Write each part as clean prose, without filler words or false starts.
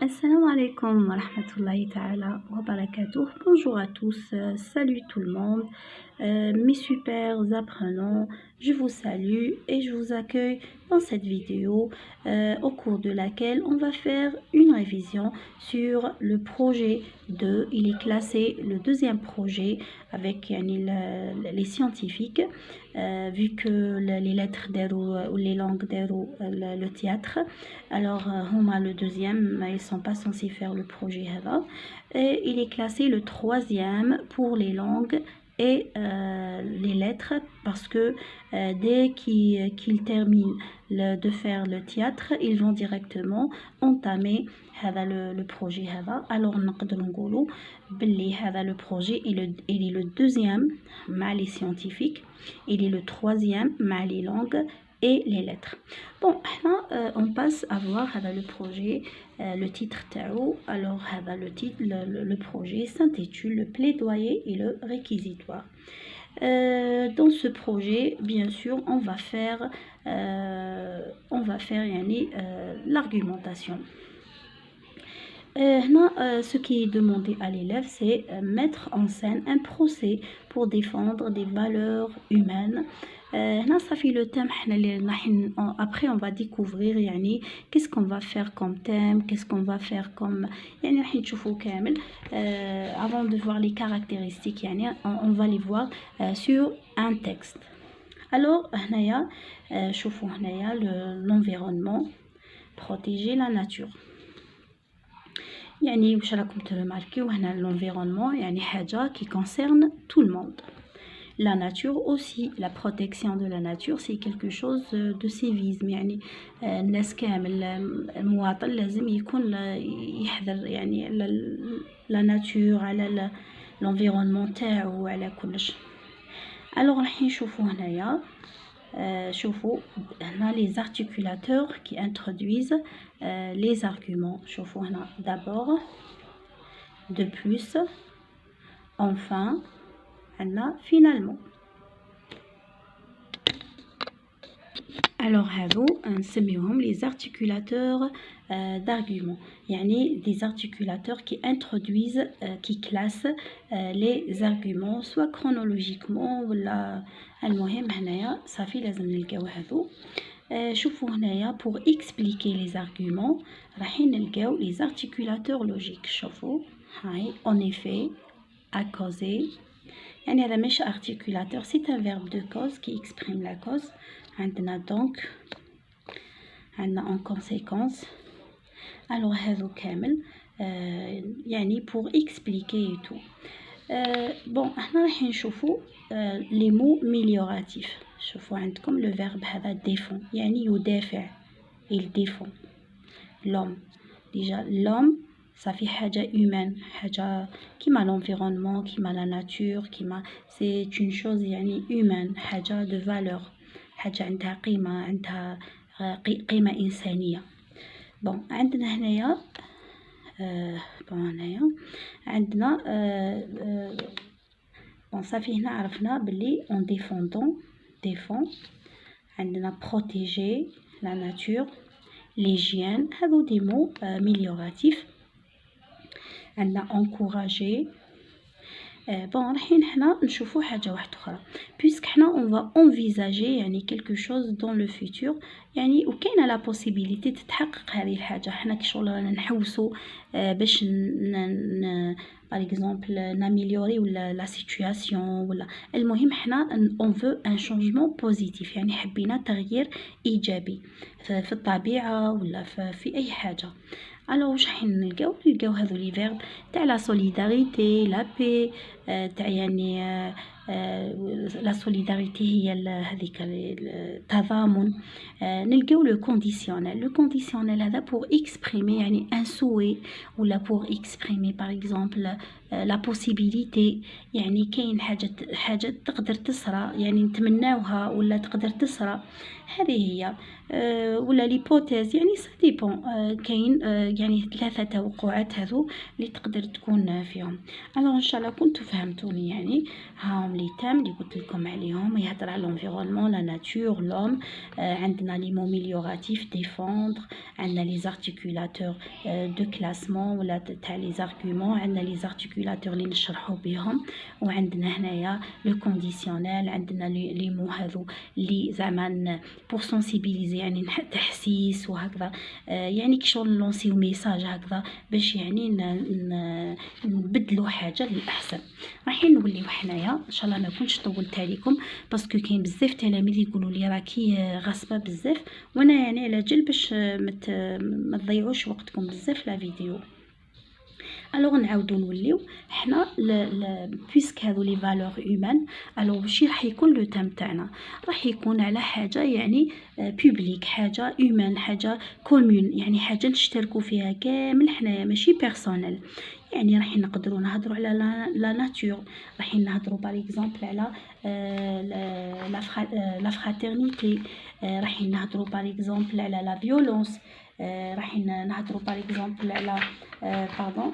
Assalamu alaikum wa rahmatullahi ta'ala wa barakatuh. Bonjour à tous, salut tout le monde, mes super apprenants, je vous salue et je vous accueille dans cette vidéo au cours de laquelle on va faire une révision sur le projet 2. Il est classé le deuxième projet avec les scientifiques, vu que les lettres ou les langues le théâtre. Alors, Homa le deuxième, ils sont pas censés faire le projet Hava. Et il est classé le troisième pour les langues et les lettres, parce que dès qu'ils terminent de faire le théâtre, ils vont directement entamer le projet Hava. Alors, نقدر نقولوا باللي هذا le projet il est le deuxième مع les scientifiques, il est le troisième مع les langues et les lettres. Bon, on passe à voir le projet, le titre Tao. Alors, le projet s'intitule le plaidoyer et le réquisitoire. Dans ce projet, bien sûr, on va faire l'argumentation. Ce qui est demandé à l'élève, c'est mettre en scène un procès pour défendre des valeurs humaines. Ça fait le thème. Après, on va découvrir qu'est-ce qu'on va faire comme thème, qu'est-ce qu'on va faire comme avant de voir les caractéristiques, on va les voir sur un texte. Alors, l'environnement, protéger la nature. واش راكم ترماركيو هنا l'environnement حاجة qui concerne tout le monde. La nature aussi, la protection de la nature, c'est quelque chose de civisme. الناس كامل المواطن لازم يكون يحذر la nature على l'environnement تاعو على كلش. Alors راح نشوفوا هنايا شوفوا هنا les articulateurs qui introduisent les arguments. شوفوا هنا d'abord, de plus, enfin, finalement. Alors هذو نسميهم les articulateurs d'arguments, des articulateurs qui introduisent, qui classent les arguments soit chronologiquement ولا المهم هنايا صافي لازم نلقاو هذو. شوفوا هنايا pour expliquer les arguments راح نلقاو les articulateurs logiques. شوفوا هاي en effet, à causer. هذا مش articulateur, c'est un verbe de cause qui exprime la cause. عندنا donc, عندنا en conséquence. Alors هذو كامل pour expliquer et tout. Bon, احنا راح نشوفوا les mots amélioratifs. شوفوا عندكم le verbe هذا défend, يدافع, il défend. L'homme, déjà l'homme ça fait حاجة humaine, حاجة كيما l'environnement, كيما la nature, كيما c'est une chose humaine, حاجة de valeur, حاجة عندها قيمة, عندها قيمة إنسانية. bon عندنا هنايا عندنا صافي هنا عرفنا باللي en défendant, défend. عندنا protéger la nature, l'hygiène, هذو des mots amélioratifs. عندنا encourager. رايحين حنا نشوفوا حاجه واحده اخرى puisque حنا on va envisager quelque chose dans le futur, وكاينه لا possibilité تتحقق هذه الحاجه. حنا كشغل رانا نحوسوا باش par exemple n'améliorer la situation ولا المهم حنا on veut un changement positif, حبينا تغيير ايجابي في الطبيعه ولا في اي حاجه. alors واش راح نلقاو هذو لي فيرب تاع لا سوليداريتي, لا بي, تاع لا سوليداريتي هي هذيك التضامن. نلقاو لو كونديسيونيل هذا pour exprimer un souhait ولا pour exprimer par exemple لا بوسيبيليتي، يعني كاين حاجة تقدر تصرى، يعني نتمناوها ولا تقدر تصرى، هذه هي. ولا ليبوتيز، يعني سا ديبون. كاين يعني 3 توقعات هذو اللي تقدر تكون فيهم. الوغ ان شاء الله كنتو فهمتوني. يعني هاهم لي تام اللي قلت لكم عليهم، يهضر على l'environnement، لا ناتور، لوم. عندنا لي مو ميليوراتيف، ديفوندر. عندنا لي زارتيكولاتور دو كلاسمون ولا تاع لي زارغومون. عندنا لي زارتيكولاتور اللي نشرحوا بهم. وعندنا هنايا لو كونديسيونيل. عندنا لي مو هذو اللي زعما بور سونسيبيليزي، يعني تحسيس وهكذا. يعني كي شغل نلونسيو ميساج هكذا باش يعني نبدلوا حاجه للاحسن. رايحين نوليو حنايا ان شاء الله ما كنتش طولت عليكم، باسكو كاين بزاف تلاميذ يقولوا لي راكي غاصبه بزاف، وانا يعني على جال باش ما تضيعوش وقتكم بزاف لا فيديو. الوغ نعاودو نوليو حنا بويسك هذو لي فالور هيومان. الوغ ماشي راح يكون لو تام تاعنا، راح يكون على حاجه يعني بوبليك، حاجه هيومان، حاجه كومون، يعني حاجه نشتركوا فيها كامل حنايا، ماشي بيرسونيل. يعني راح نقدروا نهضروا على لا ناتور، راح نهضروا باغ اكزومبل على لا فراترنيتي، راح نهضروا باغ اكزومبل على لا فيولونس، راح نهضروا باغ اكزومبل على باردون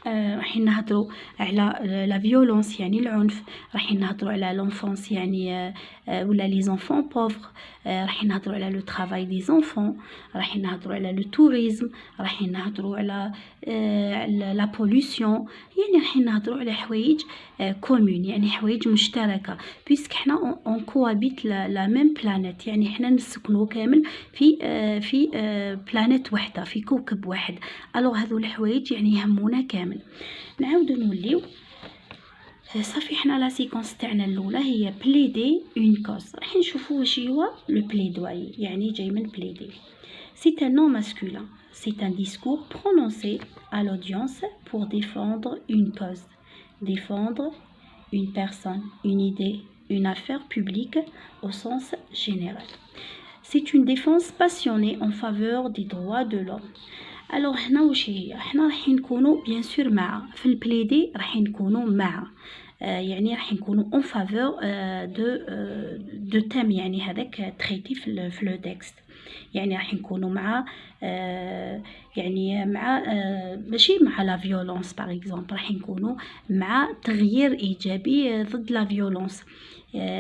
راح نهضروا على لا فيولونس يعني العنف، راح نهضروا على لونفونس يعني ولا لي زونفون بوفر، راح نهضروا على لو طرافاي دي زونفون، راح نهضروا على لو توريزم، راح نهضروا على لا بولوسيون. يعني راح نهضروا على حوايج كومون، يعني حوايج مشتركه، بيسك حنا اون كوابيت لا ميم بلانيت، يعني حنا نسكنوا كامل في بلانيت وحده، في كوكب واحد. الوغ هذو الحوايج يعني يهمونا كامل. نعاودو نوليو صافي. حنا لا سيكونس تاعنا الاولى هي بليدي اون كوز. راح نشوفوا واش هو لو بليدوي، يعني جاي من بليدي. سي ان نون ماسكولين، سي ان ديسكور برونونسي à l'audience pour défendre une cause, défendre une personne, une idée, une affaire publique au sens général. C'est une défense passionnée en faveur des droits de l'homme. الوغ هنا واش هي؟ حنا راح نكونوا بيان سور مع في البليدي، راح نكونوا مع يعني راح نكونوا اون فافور دو تام، يعني هذاك تريتي في لو تكست. يعني راح نكونوا مع يعني مع ماشي مع لا فيولونس باغ اكزومبل، راح نكونوا مع تغيير ايجابي ضد لا فيولونس.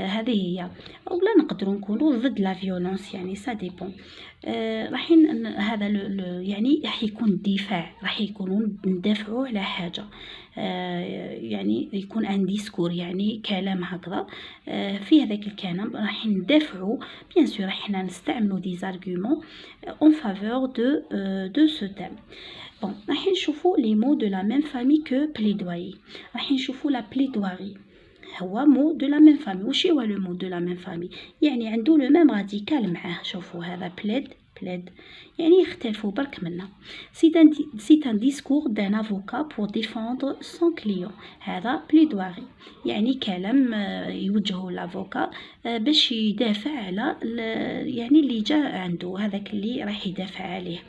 هذه هي. اولا نقدروا نكونوا ضد لا فيولونس، يعني سا ديبون. راح هذا يعني راح يكون دفاع، راح يكونوا ندافعوا على حاجه، يعني يكون ان ديسكور، يعني كلام هكذا. في هذاك الكلام راح ندافعوا بيان سور، راح نستعملوا دي زارغومون اون فافور دو سو تيم. بون راح نشوفوا لي مو دو لا ميم فامي كو بليدوي. راح نشوفوا لا بليدواري هو مو دو لا ميم فامي. واش هو لو مو دو لا ميم فامي؟ يعني عنده لو ميم راديكال معاه. شوفوا هذا بليد يعني يختلفوا برك منا. سي ان ديسكور دان افوكا بور ديفوندر سون كليون. هذا بليدواري، يعني كلام يوجهه لافوكا باش يدافع على يعني اللي جاء عنده، هذاك اللي راح يدافع عليه،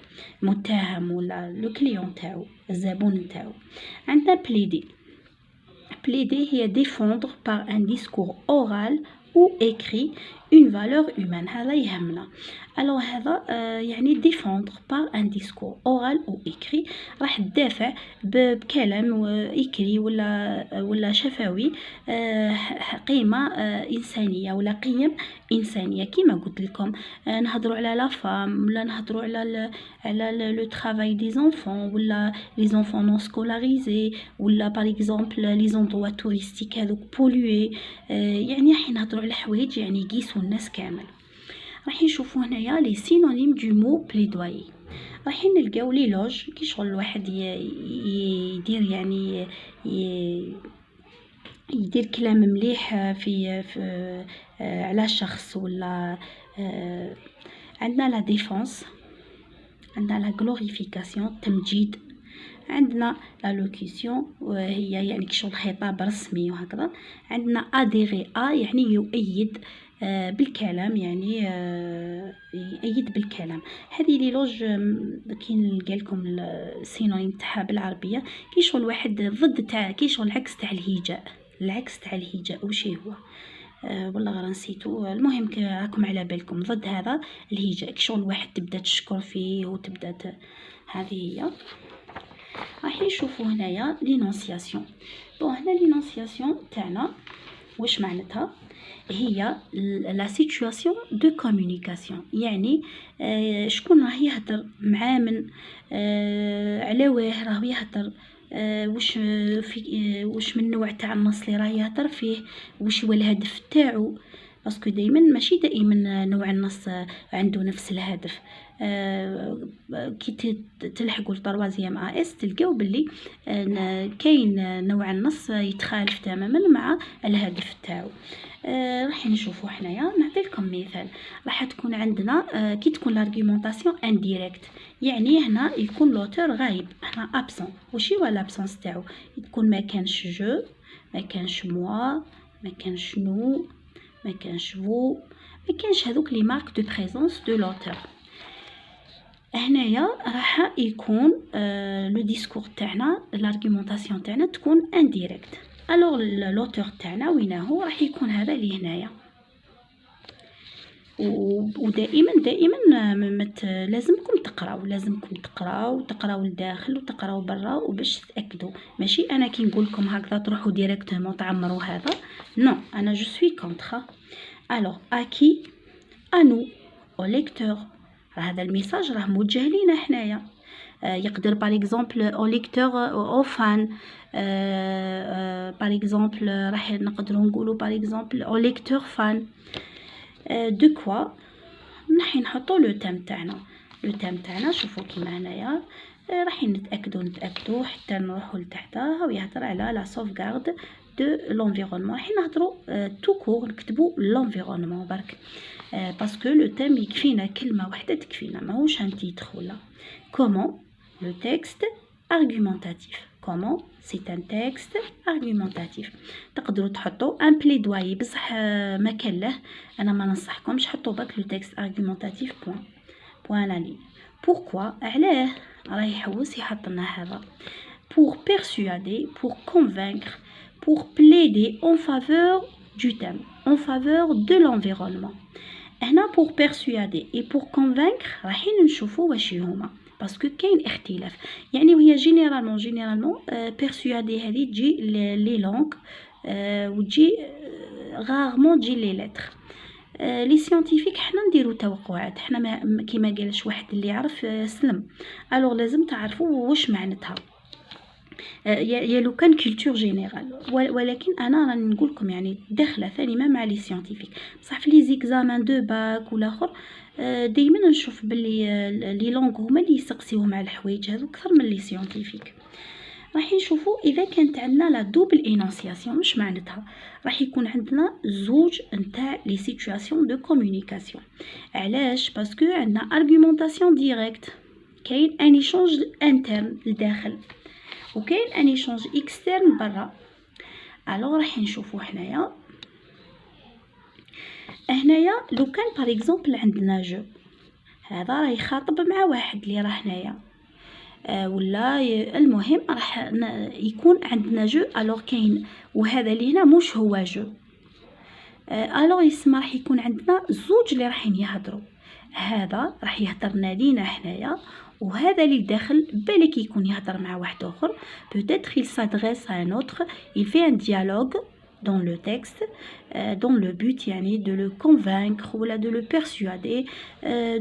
متهم ولا لو كليون تاعو، الزبون تاعو. عندنا plaider هي défendre par un discours oral ou écrit une valeur humaine. هذا يهمنا. alors هذا يعني défendre par un discours oral ou écrit، راح تدافع بكلام إكري ولا شفوي قيمة إنسانية ولا قيم إنسانية. كما قلت لكم نهضروا على لا فام، ولا نهضروا على لو travail des enfants، ولا les enfants non scolarisés، ولا par exemple les endroits touristiques هذوك pollués. يعني راح نهضروا على حوايج يعني يقيسوا الناس كامل. راح نشوفوا هنايا لي سينونيم دو مو بليدوي. راح نلقاو لي لوج كي شغل الواحد يدير يعني يدير كلام مليح في على شخص، ولا عندنا لا ديفونس، عندنا لا غلوريفيكاسيون تمجيد، عندنا لا لوكيسيون وهي يعني كشغل خطاب رسمي وهكذا. عندنا اديري يعني يؤيد، بالكلام، يعني يأيد بالكلام. هذه لي لوج كي نلقى لكم السينونيم تاعها بالعربيه، كي شغل واحد ضد تاع، كي شغل العكس تاع الهجاء، العكس تاع الهجاء وش هو؟ والله غير نسيتو. المهم راكم على بالكم ضد هذا الهجاء، كي شغل واحد تبدا تشكر فيه وتبدا هذه هي. راح نشوفوا هنايا لينونسياسيون. بون هنا لينونسياسيون تاعنا واش معناتها؟ هي لا سيتوياسيون دو كومونيكاسيون، يعني شكون راه يهضر مع من، على واه راه يهضر، واش في واش من نوع تاع النص اللي راه يهضر فيه، واش هو الهدف تاعو، باسكو دائما ماشي دائما نوع النص عنده نفس الهدف. كي تلحقوا لطروازيام اس تلقاو باللي كاين نوع النص يتخالف تماما مع الهدف تاعو. راح نشوفوا حنايا، نعطي لكم مثال. راح تكون عندنا كي تكون لارغيومونطاسيون انديريكت، يعني هنا يكون لوتور غايب، هنا ابسون. وشي هو لابسونس تاعو؟ تكون ما كانش جو، ما كانش موا، ما كانش نو، ما كانش فو، ما كانش هذوك لي مارك دو بريزونس دو لوتور. هنايا راح يكون لو ديسكور تاعنا، لارغيومونطاسيون تاعنا تكون انديريكت. الوغ لوتور تاعنا وين هو؟ راح يكون هذا اللي هنايا. ودائما لازمكم تقراو لداخل وتقراو برا وباش تاكدوا. ماشي انا كي نقول لكم هكذا تروحوا ديريكتومون تعمروا هذا، نو، انا جو سوي كونتر. الوغ اكي انو او ليكتور، هذا الميساج راه موجه لينا حنايا. يقدر باغ اكزومبل او ليكتور او فان، باغ اكزومبل راح نقدروا نقولوا باغ اكزومبل او ليكتور فان دو كوا. راح نحطوا لو تيم تاعنا. لو تيم تاعنا شوفوا كيما هنايا، راح نتاكدوا حتى نروحوا لتحتها ويهضر على لا sauvegarde دو لونفيرونمون. راح نهضروا تو كور نكتبوا لونفيرونمون برك، باسكو لو تيم يكفينا كلمه واحده تكفينا، ماهوش ان تيتر ولا. كومون لو تكست argumentatif. comment c'est un texte argumentatif. تقدروا تحطوا ان بليدوايي، بصح ما كان له، انا ما ننصحكمش حطوا باك لو تكست argumentatif بوان لا لين. pourquoi؟ علاه راه يحوس يحط لنا هذا؟ pour persuader، pour convaincre، pour plaider en faveur du thème، en faveur de l'environnement. هنا pour persuader et pour convaincre راح نشوفوا واش هما، باسكو كاين اختلاف. يعني وهي جينيرالمون بيرسوادي هذه تجي لي لونغ، وتجي غارمون تجي لي لتر. لي سيانتيفيك حنا نديرو توقعات، حنا كيما قالش واحد اللي يعرف سلم. الوغ لازم تعرفوا واش معناتها، يا لو كان كولتور جينيرال. ولكن انا راني نقول لكم يعني داخله ثاني ما مع لي سيانتيفيك، بصح في لي زيكزامان دو باك والاخر دائما نشوف باللي لي لونغ هما اللي يسقسيوهم على الحوايج هذو اكثر من لي سيانتيفيك. راح نشوفوا اذا كانت عندنا لا دوبل انونسياسيون واش معناتها. راح يكون عندنا زوج نتاع لي سيتوياسيون دو كومونيكاسيون. علاش؟ باسكو عندنا ارغيومونطاسيون ديريكت، كاين ان ايشونج انترن لداخل، وكاين ان ايشونج اكسترن برا. الوغ راح نشوفوا هنايا لو كان باغ اكزومبل عندنا جو، هذا راه يخاطب مع واحد اللي راه هنايا، ولا المهم راح يكون عندنا جو. الوغ كاين وهذا اللي هنا مش هو جو، الوغ يسمى راح يكون عندنا زوج اللي راح يهضروا. هذا راح يهضرنا لينا هنايا، وهذا اللي داخل بالك يكون يهضر مع واحد اخر. peut-être il s'adresse à un autre، il fait un dialogue dans le texte dans le but يعني de le convaincre ولا de le persuader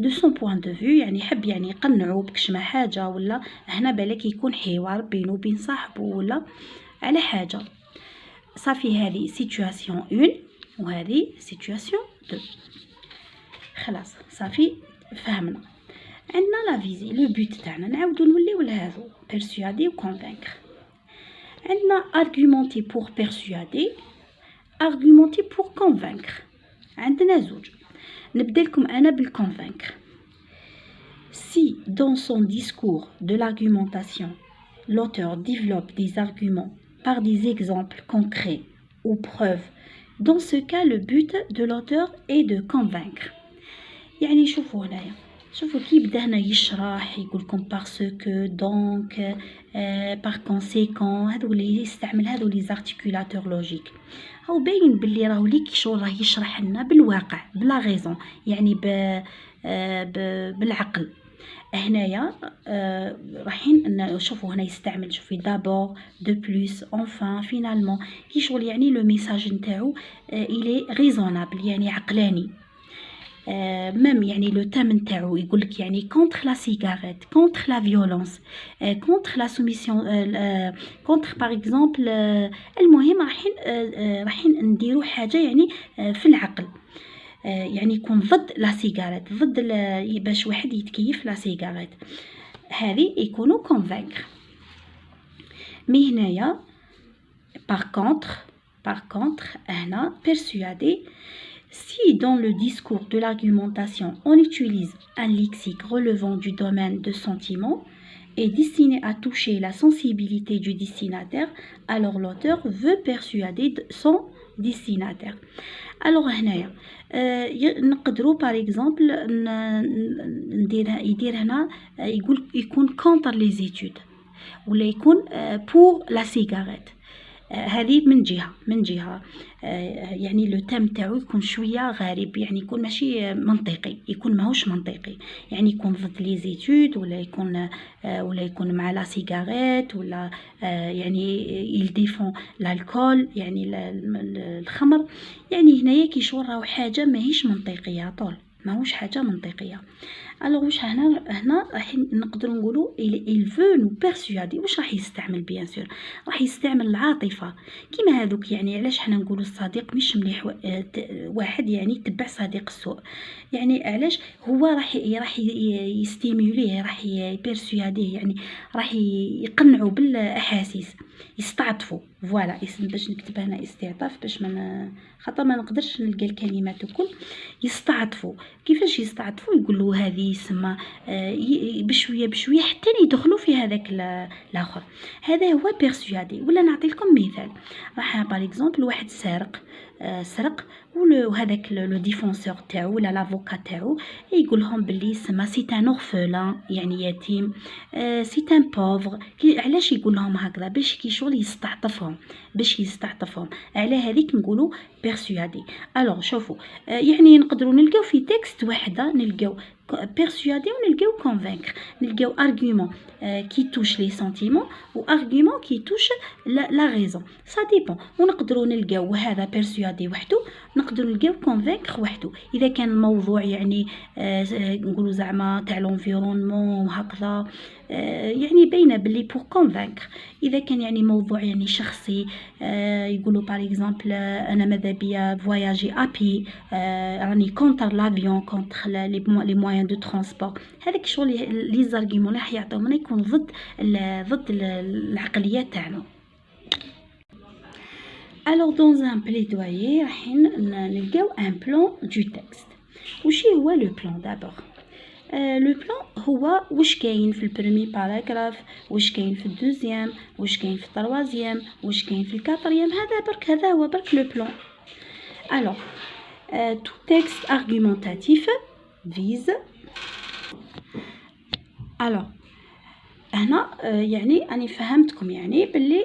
de son point de vue، يعني يحب يعني يقنعو بكشما حاجه، ولا هنا بالك يكون حوار بينه وبين صاحبه ولا على حاجه. صافي هذه سيتوياسيون 1 وهذه سيتوياسيون 2. خلاص صافي فهمنا. عندنا لا فيزي لو بوت تاعنا، نعاودو نوليو لهذو بيرسوادي و كونفينكر. عندنا argumenter pour persuader، argumenter pour convaincre. عندنا زوج. نبدا لكم انا بالconvaincre. Si dans son discours de l'argumentation l'auteur développe des arguments par des exemples concrets ou preuves Dans ce cas, le but de l'auteur est de convaincre. يعني شوفوا هنايا، شوفوا كي بدا هنا يشرح يقول لكم باسكو دونك بار كونسيكون، هذو اللي يستعمل هذو لي زارتيكولاتور لوجيك. هو باين باللي راهو ليك شغل راه يشرح لنا بالواقع بلا غيزون، يعني بالعقل. هنايا رايحين نشوفوا هنا يستعمل، شوفي دابور دو بلوس انفان فينالمون، كي شغل يعني لو ميساج نتاعو الي ريزونابل، يعني عقلاني. ميم يعني لو تام نتاعو يقول لك يعني كونتر لا سيجاريت، كونتر لا فيولونس، كونتر لا سوميسيون، كونتر باغ اكزومبل. المهم رايحين نديرو حاجه يعني في العقل، يعني يكون ضد لا سيجاريت، ضد باش واحد يتكيف لا سيجاريت، هذه يكونوا كونفينكر. مي هنايا par contre هنا persuader. Si dans le discours de l'argumentation on utilise un lexique relevant du domaine de sentiment et destiné à toucher la sensibilité du destinataire, alors l'auteur veut persuader son destinataire. Alors هنايا نقدروا par exemple يدير هنا يقول يكون contre les études ولا يكون pour la cigarette. هذه من جهة يعني لو تام تاعو يكون شوية غريب، يعني يكون ماشي منطقي، يكون ماهوش منطقي، يعني يكون ضد لي زيتود ولا يكون مع لا سيجاريت ولا يعني يلديفون الكول يعني الخمر. يعني هنايا كي شغل راهو حاجة ماهيش منطقية طول، ماهوش حاجة منطقية. الوغ واش هنا راح نقدروا نقولوا il veut nous persuader. واش راح يستعمل؟ بيان سور راح يستعمل العاطفه، كيما هذوك. يعني علاش حنا نقولوا الصديق مش مليح واحد يعني يتبع صديق السوء؟ يعني علاش هو راح يستيموليه، راح يبرسواديه، يعني راح يقنعوا بالاحاسيس، يستعطفوا. فوالا باش نكتب هنا استعطاف باش خاطر ما نقدرش نلقى الكلمات الكل. يستعطفوا. كيفاش يستعطفوا؟ يقولوا هذه يسمى بشويه بشويه حتى يدخلوا في هذاك الاخر. هذا هو بيرسوادي. ولا نعطي لكم مثال، راح باغ اكزومبل واحد سرق وهذاك لو ديفونسور تاعو ولا لافوكا تاعو يقول لهم باللي سما سي ان اورفلان، يعني يتيم، سي ان بوفر. علاش يقول لهم هكذا؟ باش كي شغل يستعطفهم، على هذيك نقولوا بيرسوادي. الوغ شوفوا يعني نقدروا نلقاو في تكست وحده نلقاو persuader ونلقاو convaincre، نلقاو argument qui touche les sentiments و argument qui touche la raison. ça dépend. ونقدروا نلقاو هذا persuader وحده، نقدروا نلقاو convaincre وحده. اذا كان الموضوع يعني نقولوا زعما تاع l'environnement وهكذا، يعني باينه باللي pour convaincre. اذا كان يعني موضوع يعني شخصي، يقولوا باغ اكزومبل انا ماذا بيا فواياجي ابي، راني كونتر لافيون، كونتر لي مويان دو ترونسبور. هذاك شغل لي زارغيمون راح يعطيونا يكون ضد العقليه تاعنا. Alors dans un plaidoyer راح نلقاو un plan du texte. وش هو le plan d'abord؟ لو بلان هو واش كاين في البريمي باراغراف، واش كاين في الدوزيام، واش كاين في التروازيام، واش كاين في الكاتريام. هذا هو برك لو بلان. alors tout texte argumentatif vise. alors هنا يعني اني فهمتكم يعني باللي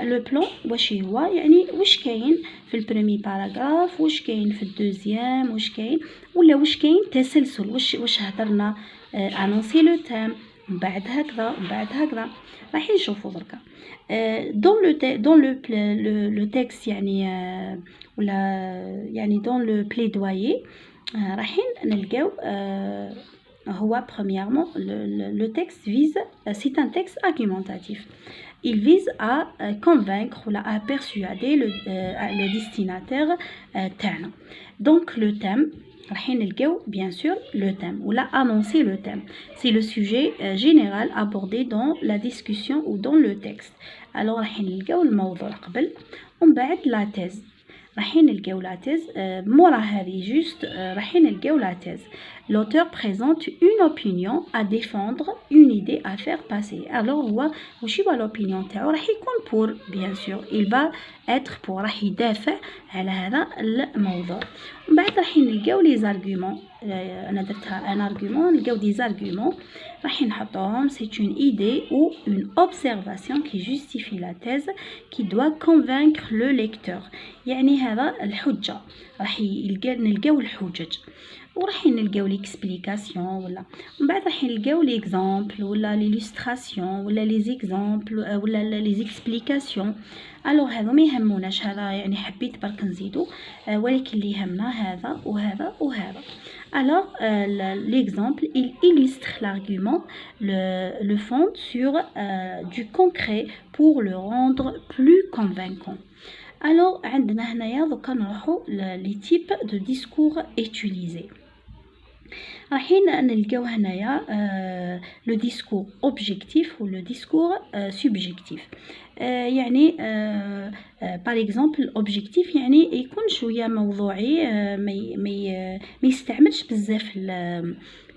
لو بلان واش هو، يعني واش كاين في البريمي باراغراف، واش كاين في الدوزيام، واش كاين ولا واش كاين تسلسل، واش هضرنا انونسي لو تام من بعد هكذا من بعد هكذا. راح نشوفوا دركا دون لو تكست يعني ولا يعني دون لو بليدويي راح نلقاو هو premièrement le texte vise, c'est un texte argumentatif. Il vise à convaincre ou à persuader le destinataire تاعنا. Donc le thème راح نلقاو bien sûr le thème ou la annoncer le thème. C'est le sujet général abordé dans la discussion ou dans le texte. Alors راح نلقاو الموضوع قبل ومن بعد la thèse. راح نلقاو لا تيز مورا هذه جوست راح نلقاو لا تيز. L'auteur présente une opinion à défendre, une idée à faire passer. Alors هو وش هو l'opinion تاعو؟ راح يكون pour bien sûr, il va être pour, راح يدافع على هذا الموضوع. ومن بعد راح نلقاو لي زارغومون، انا درتها ان ارغومون، نلقاو دي زارغومون راح نحطوهم. c'est une idée ou une observation qui justifie la thèse qui doit convaincre le lecteur. يعني هذا الحجة، راح نلقاو الحجج وراح نلقاو ليكسبليكاسيون ولا من بعد راح نلقاو ليكزامبل ولا ليلوستراسيون ولا لي زيكزامبل ولا لي زيكسبليكاسيون. الوغ هذو ما يهموناش، هذا يعني حبيت برك نزيدو، ولكن اللي يهمنا هذا وهذا وهذا. Alors, l'exemple, il illustre l'argument, le fonde sur du concret pour le rendre plus convaincant. Alors, عندنا هنايا دوكا نروحو les types de discours utilisés. رايحين نلقاو هنايا لو ديسكور اوبجيكتيف و لو ديسكور سوبجيكتيف. يعني باغ اكزومبل اوبجيكتيف يعني يكون شويه موضوعي، ما يستعملش بزاف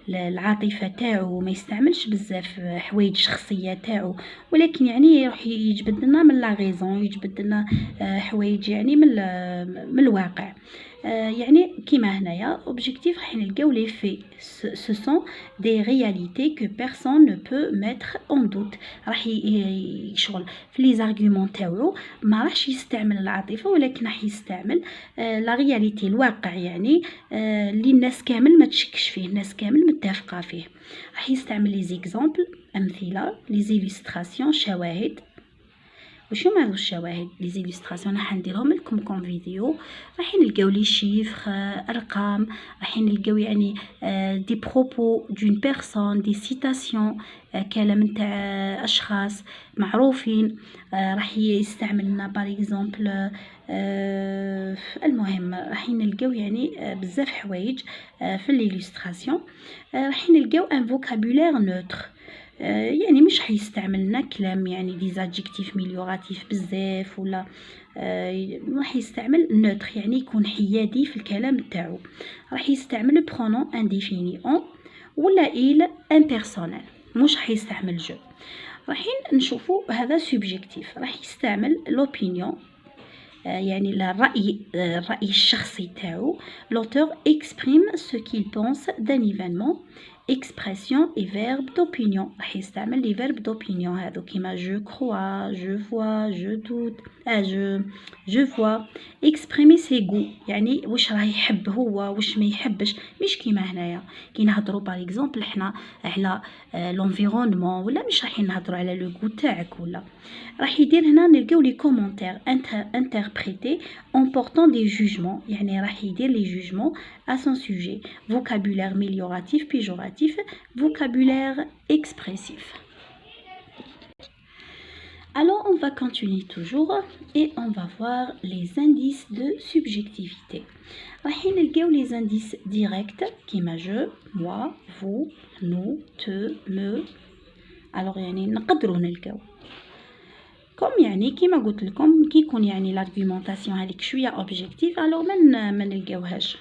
العاطفه تاعو، ما يستعملش بزاف حوايج شخصيه تاعو، ولكن يعني يروح يجبد لنا من لا غيزون، يجبد لنا حوايج يعني من الواقع. يعني كيما هنايا objectif راح نلقاو لي في ce sont des réalités que personne ne peut mettre en doute. راح يشغل في لي زارغومون تاعو ما راحش يستعمل العاطفه، ولكن راح يستعمل لا رياليتي، الواقع يعني اللي الناس كامل ما تشكش فيه، الناس كامل متفقه فيه. راح يستعمل لي زيكزامبل، امثله، لي زيلوستراسيون، شواهد. وشو هادو الشواهد؟ لي زيلوستراسيون راح نديرهم لكم كون فيديو. راح نلقاو لي شيفر، ارقام، راح نلقاو يعني دي بروبو دون بيرسون، دي سيتاسيون، كلام نتاع اشخاص معروفين. راح يستعمل لنا باغ اكزومبل المهم راح نلقاو يعني بزاف حوايج في ليلوستراسيون. راح نلقاو ان فوكابولير نوتر، يعني مش حيستعمل لنا كلام يعني دي زادجيكتيف ميليوراتيف بزاف، ولا راح يستعمل نوتر يعني يكون حيادي في الكلام تاعو. راح يستعمل برونون انديفيني اون ولا إل امبيرسونيل، مش حيستعمل جو. راح نشوفوا هذا سوبجيكتيف، راح يستعمل لوبينيون يعني الرأي الشخصي تاعو. l'auteur exprime ce qu'il pense d'un événement. expression et verbe d'opinion، راح يستعمل لي verbe d'opinion هذو كيما je crois، je vois، je doute، je vois. exprimer ses goûts يعني واش راه يحب هو واش ما يحبش، مش كيما هنايا كي نهضروا باغ اكزومبل حنا على لونفيرونمون، ولا مش راح نهضروا على لو غو تاعك، ولا راح يدير هنا نلقاو لي كومونتير interprétés en portant des jugements، يعني راح يدير لي جوجمون à son sujet. vocabulaire amélioratif, péjoratif, vocabulaire expressif. Alors on va continuer toujours et on va voir les indices de subjectivité. راح نلقاو les indices directs كيما je, moi, vous, nous, te, me. alors يعني نقدروا نلقاو كم يعني كيما قلت لكم كي يكون يعني l'argumentation هذيك شويه اوبجيكتيف alors ما نلقاوهاش.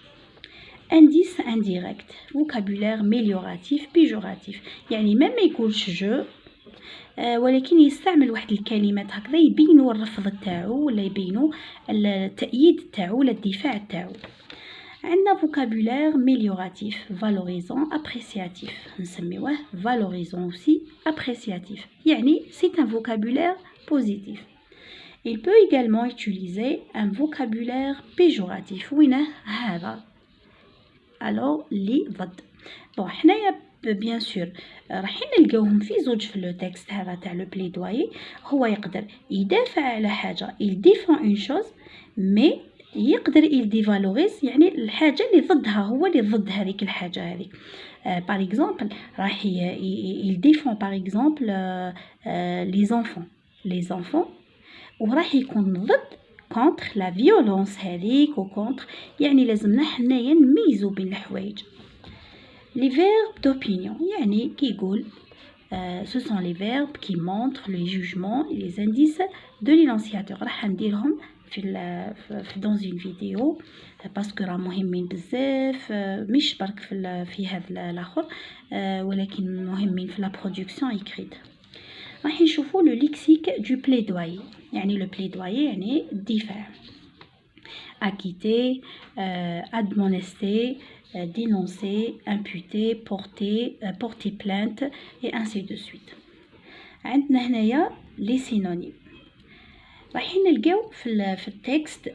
indice indirect، vocabulaire amélioratif, péjoratif، يعني ما يقولش جو ولكن يستعمل واحد الكلمات هكذا يبينوا الرفض تاعو ولا يبينوا التأييد تاعو ولا الدفاع تاعو. عندنا vocabulaire amélioratif، valorisant، appréciatif، نسميوه valorisant aussi appréciatif، يعني c'est un vocabulaire positif. Il peut également utiliser un vocabulaire péjoratif. وينه هذا؟ alors لي ضد. بون حنايا بيان سور راح نلقاوهم في زوج في لو تكست هذا تاع لو بليدوي. هو يقدر يدافع على حاجه، il défend une chose mais يقدر il dévalorise يعني الحاجه اللي ضدها، هو اللي ضد هذيك الحاجه هذيك. باغ اكزومبل راح il défend par exemple les enfants وراح يكون ضد contre la violence هذيك و contre، يعني لازمنا حنايا نميزو بين الحوايج. les verbes d'opinion يعني كي يقول ce sont les verbes qui montrent les jugements et les indices de l'énonciateur، راح نديرهم dans une vidéo باسكو راه مهمين بزاف مش برك في هذا الاخر ولكن مهمين في لا برودكسيون écrite. راح نشوفوا لو ليكسيك دو بليدويي يعني لو بليدويي يعني الدفاع acquitter admonester dénoncer imputer porter plainte et ainsi de suite. عندنا هنايا لي سينونيم رايحين نلقاو في التكست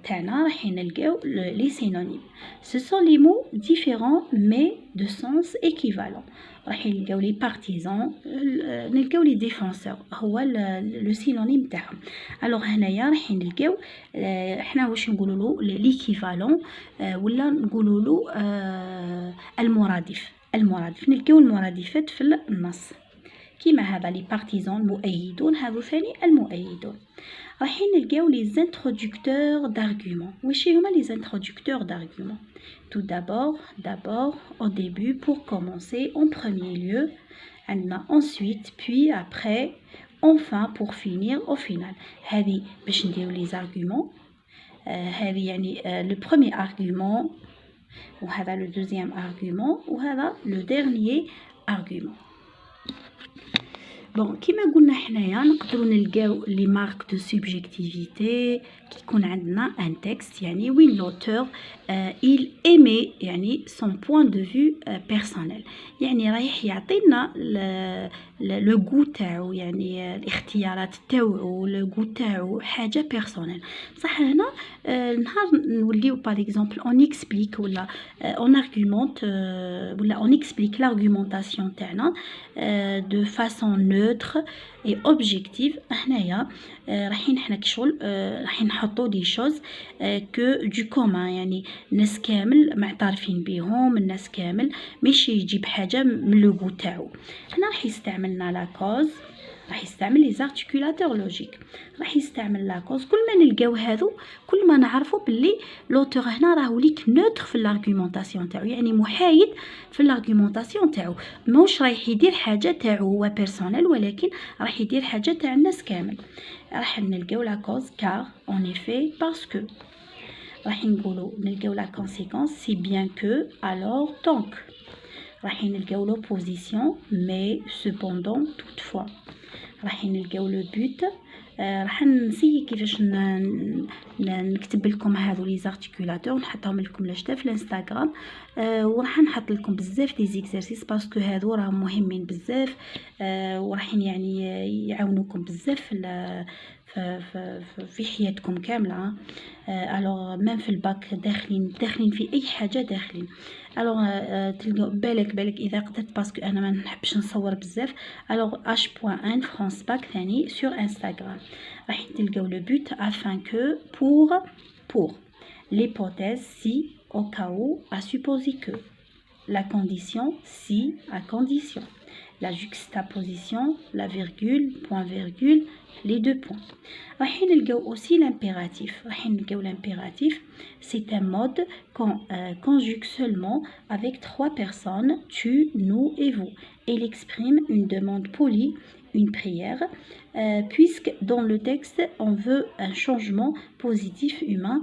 تاعنا رايحين نلقاو لي سينونيم ce sont les mots différents mais de sens équivalent. رايحين نلقاو لي بارتيزان نلقاو لي ديفونسور هو لو سينونيم تاعهم. الوغ هنايا رايحين نلقاو حنا واش نقولوا له ليكيفالون ولا نقولوا له المرادف نلقاو المرادفات في النص كيما هذا لي بارتيزان المؤيدون هذو ثاني المؤيدون. رايحين نلقاو لي زانترودكتور d'argument. واش هما لي زانترودكتور d'argument؟ tout d'abord au début pour commencer en premier lieu عندنا ensuite puis après enfin pour finir au final. هذه باش نديرو لي زارغومون هذه يعني le premier argument وهذا le deuxième argument وهذا le dernier argument. بون كيما قلنا حنايا نقدروا نلقاو لي مارك دو سوبجيكتيفيتي كي يكون عندنا ان تكست يعني وين لوتور il émet يعني son point de vue personnel يعني رايح يعطينا لو غو تاعو يعني الاختيارات تاعو لو غو تاعو حاجه بيرسونيل. صح هنا نهار نوليو باغ اكزومبل اون اكسبليك ولا اون ارغومونت ولا اون اكسبليك لارغومونطاسيون تاعنا دو فاسون نوتر اي اوبجيكتيف. هنايا رايحين حنا كشغل رايحين نحطو دي شوز كو دو كومان يعني الناس كامل معترفين بهم الناس كامل ماشي يجيب حاجه من لو غو تاعو. هنا راح يستعملنا لا كوز راح يستعمل لي زارتيكولاتور لوجيك راح يستعمل لا كوز. كل ما نلقاو هذو كل ما نعرفوا باللي لوتور هنا راهو ليك نوتر في الارغومونطاسيون تاعو يعني محايد في الارغومونطاسيون تاعو موش رايح يدير حاجه تاعو هو بيرسونيل ولكن راح يدير حاجه تاع الناس كامل. راح نلقاو لا كوز كار اون ايفي باسكو راح نلقاو لا كونسيكونس سي بيان كو الوغ دونك راح نلقاو لوبوزيسيون مي سوبوندون توتفوا راح نلقاو لو بوت. راح نسيي كيفاش نكتب لكم هذو لي زارتيكولاتور ونحطهم لكم لجدا في الانستغرام وراح نحط لكم بزاف دي زيكزارسيس باسكو هذو راهم مهمين بزاف وراحين يعني يعاونوكم بزاف في حياتكم كامله. الوغ ميم في الباك داخلين في اي حاجه داخلين. الوغ تلقاو بالك اذا قدرت باسكو انا ما نحبش نصور بزاف. الوغ h.1 فرانس باك ثاني سور انستغرام راح تلقاو لو بوت afin que pour l'hypothèse si au cas où à supposer que la condition si à condition la juxtaposition la virgule point virgule les deux points. راح نلقاو aussi l'impératif. راح نلقاو l'impératif c'est un mode qu'on conjugue seulement avec trois personnes tu nous et vous. Il exprime une demande polie une prière puisque dans le texte on veut un changement positif humain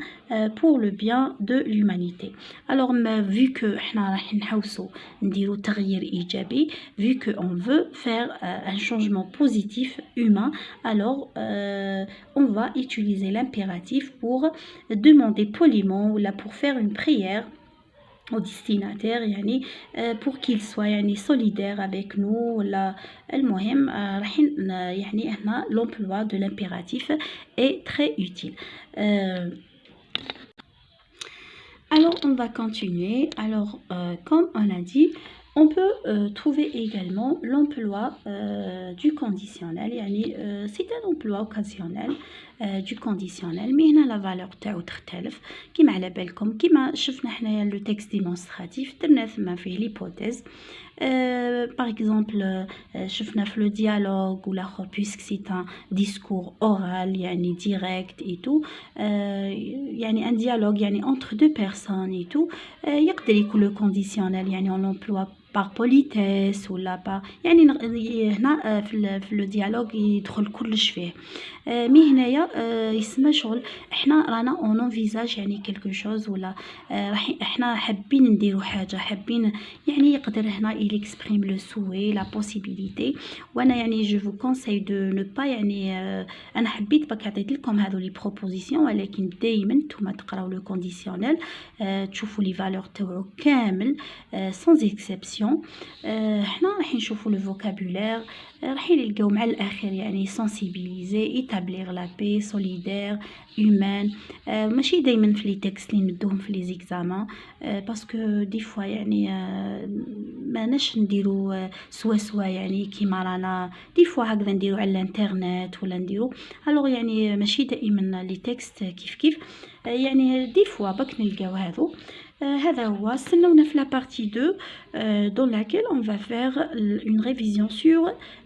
pour le bien de l'humanité. Alors vu que احنا راح نحوسو نديرو تغيير ايجابي vu que on veut faire un changement positif humain alors on va utiliser l'impératif pour demander poliment ou là pour faire une prière au destinataire يعني pour qu'il soit يعني solidaire avec nous ولا المهم راح يعني هنا l'emploi de l'impératif est très utile. Alors on va continuer. Alors comme on a dit on peut trouver également l'emploi du conditionnel يعني c'est un emploi occasionnel du conditionnel mais هنا la valeur تاعو تختلف كيما على بالكم كيما شفنا حنايا لو تكست ديمونستراتيف درنا ثما فيه ليبوتيز par exemple شفنا في لو ديالوج ولا اخر puisque c'est un discours oral يعني direct et tout يعني un dialogue يعني entre deux personnes et tout يقدر يكون le conditionnel يعني on l'emploie باغ بوليتيس ولا يعني هنا في لو ديالوج يدخل كلش فيه. مي هنايا يسمى شغل احنا رانا اون انفيزاج يعني كيلكو شوز ولا راح احنا حابين نديرو حاجه، حابين يعني يقدر هنا il exprime le souhait la possibilité. وانا يعني جو فو كونساي دو نو با يعني انا حبيت باك عطيت لكم هذو لي بروبوزيسيون، ولكن دائما نتوما تقراو لو كونديسيونيل تشوفوا لي فالور تاعو كامل سانز اكسبسيون. حنا راح نشوفوا لو فوكابولير، راح نلقاو مع الاخر يعني سنسيبيليزي ايتابليغ لا بي سوليدير هيومان. ماشي دائما في لي تكست اللي ندوهم في لي زيكزامان باسكو دي فوا يعني ماناش نديرو سوا يعني كيما رانا دي فوا هكذا نديرو على الانترنت ولا نديرو الوغ يعني ماشي دائما لي تكست كيف يعني دي فوا باك نلقاو هذو. هذا هو. استنونا في لا بارتي 2 dans laquelle on va faire une révision sur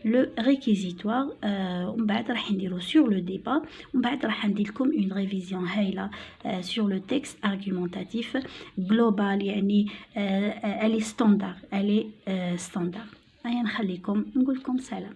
le réquisitoire. ومن بعد راح نديرو sur le débat، ومن بعد راح ندير لكم une révision هايله sur le texte argumentatif global يعني elle est standard، elle est standard. هيا نخليكم نقول لكم سلام.